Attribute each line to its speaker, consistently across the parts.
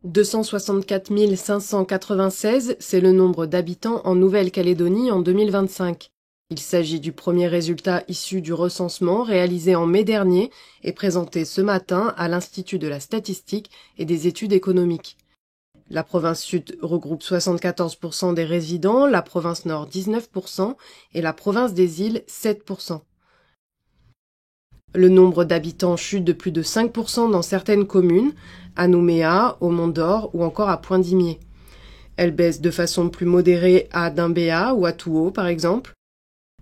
Speaker 1: 264 596, c'est le nombre d'habitants en Nouvelle-Calédonie en 2025. Il s'agit du premier résultat issu du recensement réalisé en mai dernier et présenté ce matin à l'Institut de la statistique et des études économiques. La province sud regroupe 74% des résidents, la province nord 19% et la province des îles 7%. Le nombre d'habitants chute de plus de 5% dans certaines communes, à Nouméa, au Mont-d'Or ou encore à Pointe-d'Imier. Elle baisse de façon plus modérée à Dimbéa ou à Touault par exemple.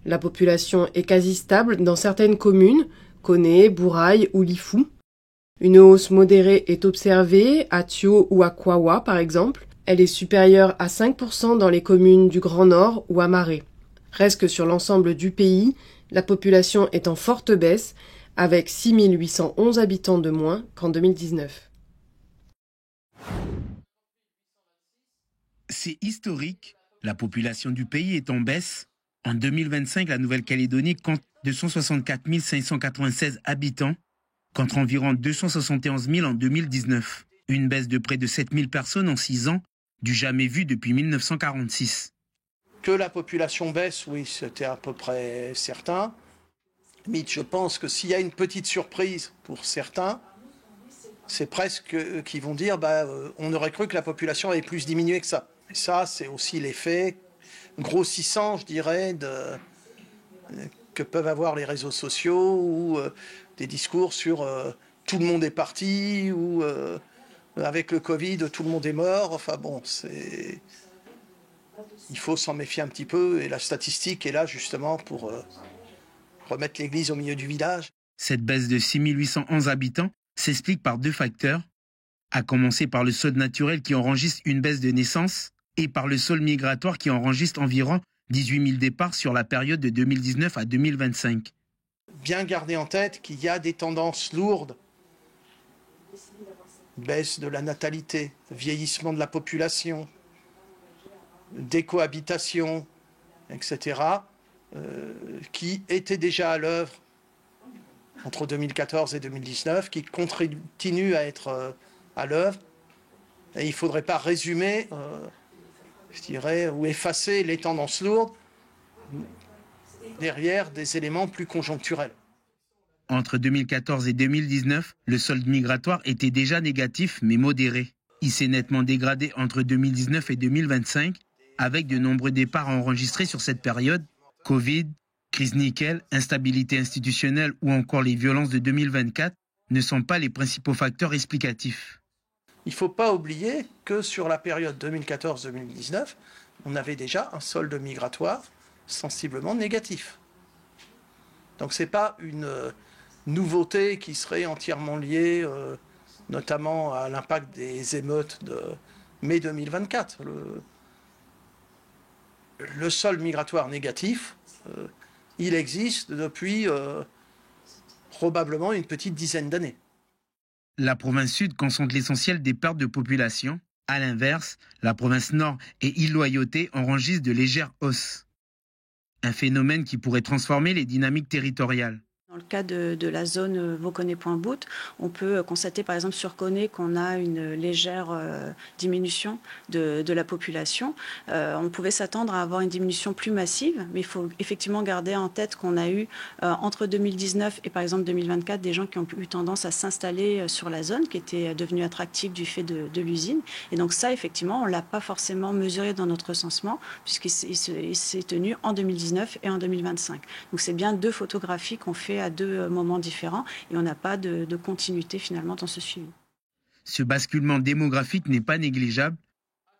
Speaker 1: La population est quasi stable dans certaines communes, Koné, Bourail ou Lifou. Une hausse modérée est observée à Thio ou à Kawa par exemple. Elle est supérieure à 5% dans les communes du Grand Nord ou à Marais. Reste que sur l'ensemble du pays, la population est en forte baisse, avec 6 811 habitants de moins qu'en 2019.
Speaker 2: C'est historique, la population du pays est en baisse. En 2025, la Nouvelle-Calédonie compte 264 596 habitants, contre environ 271 000 en 2019. Une baisse de près de 7 000 personnes en 6 ans, du jamais vu depuis 1946.
Speaker 3: Que la population baisse, oui, c'était à peu près certain. Mais je pense que s'il y a une petite surprise pour certains, c'est presque qu'ils vont dire on aurait cru que la population avait plus diminué que ça. Et ça, c'est aussi l'effet grossissant, je dirais, que peuvent avoir les réseaux sociaux ou des discours sur tout le monde est parti ou avec le Covid, tout le monde est mort. Enfin bon, il faut s'en méfier un petit peu et la statistique est là justement pour remettre l'église au milieu du village.
Speaker 2: Cette baisse de 6 811 habitants s'explique par 2 facteurs, à commencer par le sol naturel qui enregistre une baisse de naissance et par le sol migratoire qui enregistre environ 18 000 départs sur la période de 2019 à 2025.
Speaker 3: Bien garder en tête qu'il y a des tendances lourdes, baisse de la natalité, vieillissement de la population, décohabitation, etc., qui étaient déjà à l'œuvre entre 2014 et 2019, qui continuent à être à l'œuvre. Et il ne faudrait pas résumer, je dirais, ou effacer les tendances lourdes derrière des éléments plus conjoncturels.
Speaker 2: Entre 2014 et 2019, le solde migratoire était déjà négatif mais modéré. Il s'est nettement dégradé entre 2019 et 2025, avec de nombreux départs enregistrés sur cette période. Covid, crise nickel, instabilité institutionnelle ou encore les violences de 2024 ne sont pas les principaux facteurs explicatifs.
Speaker 3: Il ne faut pas oublier que sur la période 2014-2019, on avait déjà un solde migratoire sensiblement négatif. Donc ce n'est pas une nouveauté qui serait entièrement liée notamment à l'impact des émeutes de mai 2024. Le solde migratoire négatif, il existe depuis probablement une petite dizaine d'années.
Speaker 2: La province sud concentre l'essentiel des pertes de population. À l'inverse, la province nord et Île-Loyauté enregistrent de légères hausses. Un phénomène qui pourrait transformer les dynamiques territoriales.
Speaker 4: Dans le cas de la zone Vauconé-Point-Bout, on peut constater par exemple sur Koné qu'on a une légère diminution de la population. On pouvait s'attendre à avoir une diminution plus massive, mais il faut effectivement garder en tête qu'on a eu entre 2019 et par exemple 2024 des gens qui ont eu tendance à s'installer sur la zone, qui était devenue attractive du fait de l'usine. Et donc ça, effectivement, on ne l'a pas forcément mesuré dans notre recensement, puisqu'il s'est tenu en 2019 et en 2025. Donc c'est bien 2 photographies qu'on fait à 2 moments différents et on n'a pas de continuité finalement dans ce suivi.
Speaker 2: Ce basculement démographique n'est pas négligeable.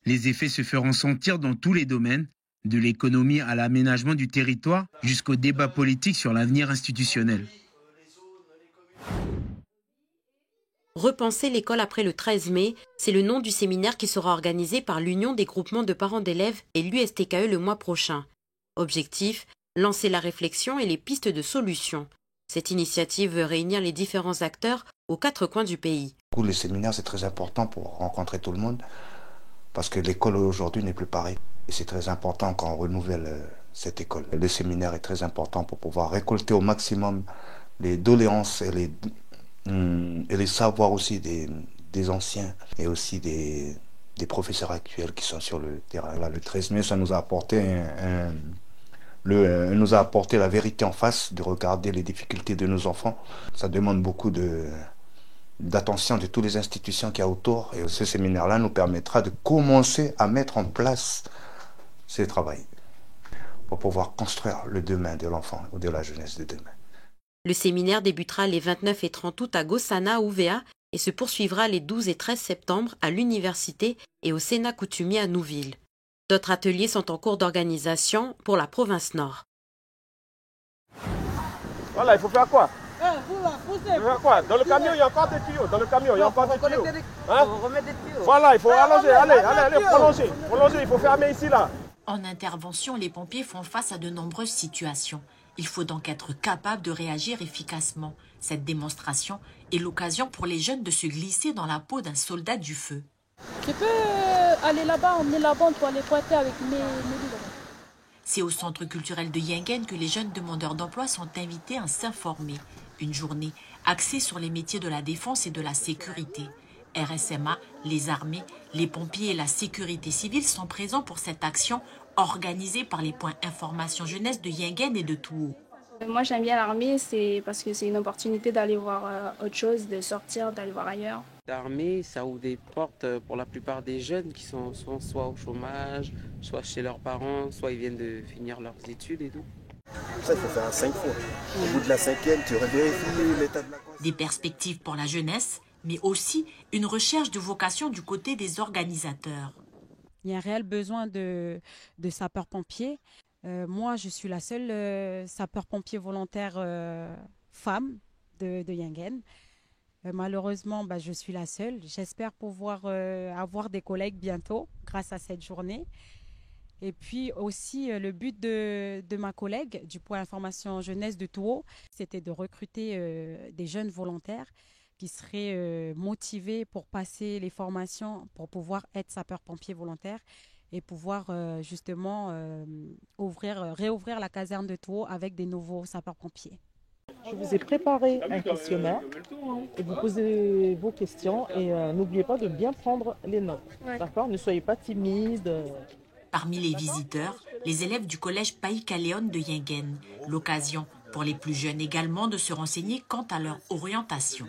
Speaker 2: Les effets se feront sentir dans tous les domaines, de l'économie à l'aménagement du territoire jusqu'au débat politique sur l'avenir institutionnel.
Speaker 5: Repenser l'école après le 13 mai, c'est le nom du séminaire qui sera organisé par l'Union des groupements de parents d'élèves et l'USTKE le mois prochain. Objectif, lancer la réflexion et les pistes de solutions. Cette initiative veut réunir les différents acteurs aux 4 coins du pays.
Speaker 6: Le séminaire, c'est très important pour rencontrer tout le monde, parce que l'école aujourd'hui n'est plus pareille. Et c'est très important qu'on renouvelle cette école. Le séminaire est très important pour pouvoir récolter au maximum les doléances et les savoirs aussi des des anciens et aussi des professeurs actuels qui sont sur le terrain. Là, le 13 mai, ça nous a apporté nous a apporté la vérité en face, de regarder les difficultés de nos enfants. Ça demande beaucoup d'attention de toutes les institutions qu'il y a autour. Et ce séminaire-là nous permettra de commencer à mettre en place ce travail pour pouvoir construire le demain de l'enfant ou de la jeunesse de demain.
Speaker 5: Le séminaire débutera les 29 et 30 août à Gossana, Ouvéa, et se poursuivra les 12 et 13 septembre à l'université et au Sénat coutumier à Nouville. D'autres ateliers sont en cours d'organisation pour la province Nord.
Speaker 7: Voilà, il faut faire quoi? Il faut faire quoi? Dans le camion, il y a encore des tuyaux. Dans le camion, il y a encore des tuyaux. Hein? Voilà, il faut allonger. Allez, prolonger. Il faut fermer ici, là.
Speaker 8: En intervention, les pompiers font face à de nombreuses situations. Il faut donc être capable de réagir efficacement. Cette démonstration est l'occasion pour les jeunes de se glisser dans la peau d'un soldat du feu.
Speaker 9: Tu peux aller là-bas, emmener la bande pour aller pointer avec mes livres.
Speaker 8: C'est au centre culturel de Yingen que les jeunes demandeurs d'emploi sont invités à s'informer. Une journée axée sur les métiers de la défense et de la sécurité. RSMA, les armées, les pompiers et la sécurité civile sont présents pour cette action organisée par les points information jeunesse de Yingen et de Touo.
Speaker 9: Moi j'aime bien l'armée, c'est parce que c'est une opportunité d'aller voir autre chose, de sortir, d'aller voir ailleurs.
Speaker 10: L'armée, ça ouvre des portes pour la plupart des jeunes qui sont soit au chômage, soit chez leurs parents, soit ils viennent de finir leurs études et tout.
Speaker 11: Ça, il faut faire 5 fois. Au bout de la 5e, tu revérifies l'état de la conscience.
Speaker 8: Des perspectives pour la jeunesse, mais aussi une recherche de vocation du côté des organisateurs.
Speaker 12: Il y a un réel besoin de sapeurs-pompiers. Moi, je suis la seule sapeur-pompier volontaire femme de Yingen. Malheureusement, je suis la seule. J'espère pouvoir avoir des collègues bientôt grâce à cette journée. Et puis aussi, le but de ma collègue du point information jeunesse de Touo, c'était de recruter des jeunes volontaires qui seraient motivés pour passer les formations, pour pouvoir être sapeur-pompier volontaire et pouvoir justement réouvrir la caserne de Touo avec des nouveaux sapeurs-pompiers.
Speaker 13: Je vous ai préparé un questionnaire et vous posez vos questions et n'oubliez pas de bien prendre les notes. Ouais. D'accord ? Ne soyez pas timide.
Speaker 8: Parmi les visiteurs, les élèves du collège Païkaléon de Yingen. L'occasion pour les plus jeunes également de se renseigner quant à leur orientation.